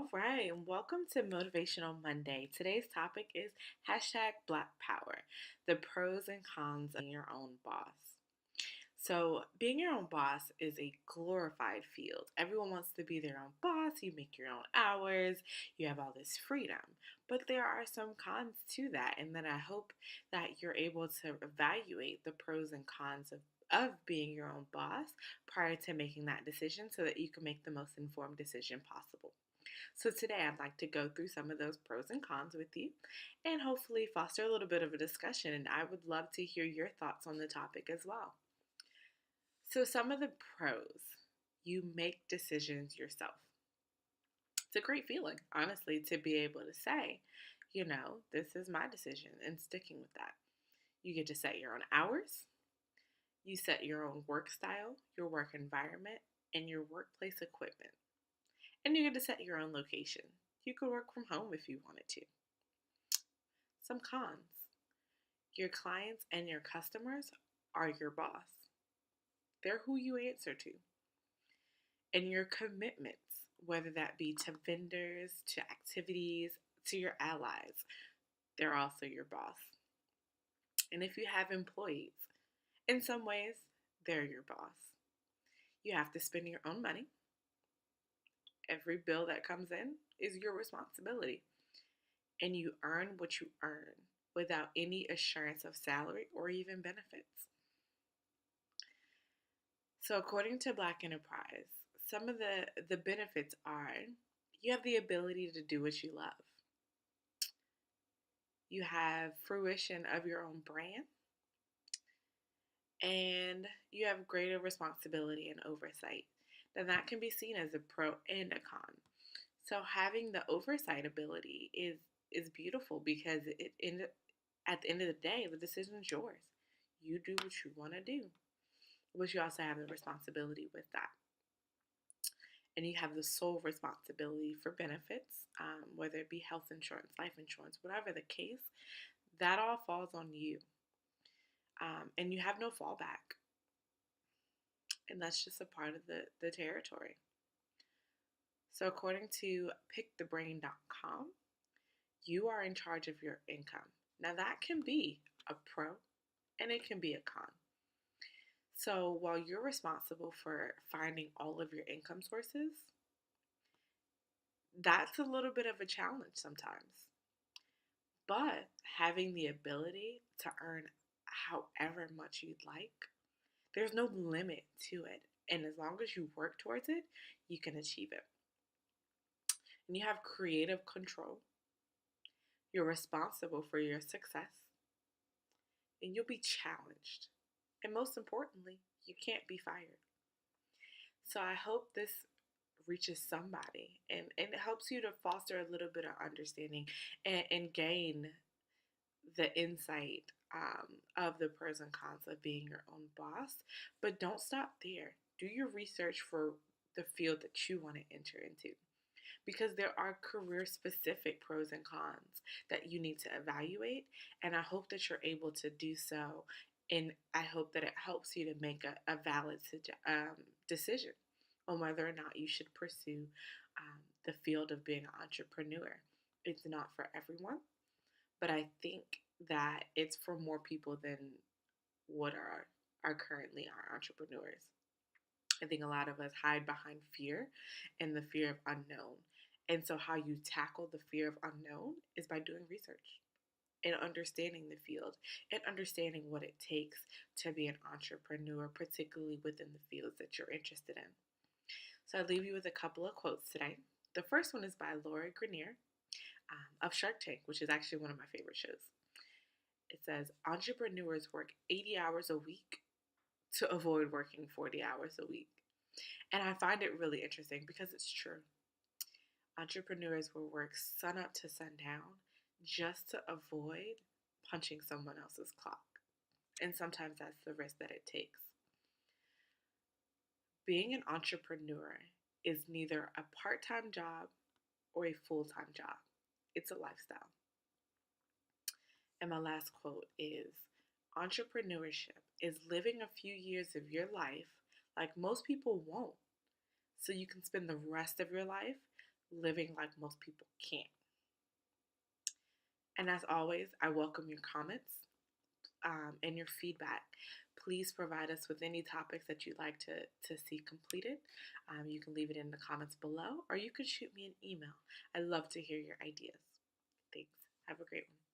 All right, and welcome to Motivational Monday. Today's topic is hashtag Black Power, the pros and cons of being your own boss. So, being your own boss is a glorified field. Everyone wants to be their own boss. You make your own hours, you have all this freedom. But there are some cons to that, and then I hope that you're able to evaluate the pros and cons of being your own boss prior to making that decision so that you can make the most informed decision possible. So, today I'd like to go through some of those pros and cons with you and hopefully foster a little bit of a discussion. And I would love to hear your thoughts on the topic as well. So, some of the pros: you make decisions yourself. It's a great feeling, honestly, to be able to say, this is my decision and sticking with that. You get to set your own hours, you set your own work style, your work environment, and your workplace equipment. And you get to set your own location. You could work from home if you wanted to. Some cons: your clients and your customers are your boss, they're who you answer to. And your commitments, whether that be to vendors, to activities, to your allies, they're also your boss. And if you have employees, in some ways, they're your boss. You have to spend your own money. Every bill that comes in is your responsibility. And you earn what you earn without any assurance of salary or even benefits. So, according to Black Enterprise, some of the benefits are: you have the ability to do what you love, you have fruition of your own brand, and you have greater responsibility and oversight. Now, that can be seen as a pro and a con. So, having the oversight ability is beautiful because at the end of the day, the decision is yours. You do what you want to do, but you also have the responsibility with that. And you have the sole responsibility for benefits, whether it be health insurance, life insurance, whatever the case, that all falls on you. And you have no fallback. And that's just a part of the territory. So, according to pickthebrain.com, you are in charge of your income. Now, that can be a pro and it can be a con. So, while you're responsible for finding all of your income sources, that's a little bit of a challenge sometimes. But having the ability to earn however much you'd like, there's no limit to it. And as long as you work towards it, you can achieve it. And you have creative control. You're responsible for your success. And you'll be challenged. And most importantly, you can't be fired. So I hope this reaches somebody and it helps you to foster a little bit of understanding and gain the insight of the pros and cons of being your own boss. But don't stop there. Do your research for the field that you want to enter into, because there are career specific pros and cons that you need to evaluate. And I hope that you're able to do so. And I hope that it helps you to make a valid decision on whether or not you should pursue the field of being an entrepreneur. It's not for everyone, but I think that it's for more people than what are currently our entrepreneurs. I think a lot of us hide behind fear and the fear of unknown. And so, how you tackle the fear of unknown is by doing research and understanding the field and understanding what it takes to be an entrepreneur, particularly within the fields that you're interested in. So, I leave you with a couple of quotes today. The first one is by Laura Grenier of Shark Tank, which is actually one of my favorite shows. It says, entrepreneurs work 80 hours a week to avoid working 40 hours a week. And I find it really interesting because it's true. Entrepreneurs will work sun up to sundown just to avoid punching someone else's clock. And sometimes that's the risk that it takes. Being an entrepreneur is neither a part-time job or a full-time job. It's a lifestyle. And my last quote is, entrepreneurship is living a few years of your life like most people won't, so you can spend the rest of your life living like most people can't. And as always, I welcome your comments and your feedback. Please provide us with any topics that you'd like to see completed. You can leave it in the comments below, or you can shoot me an email. I love to hear your ideas. Thanks. Have a great one.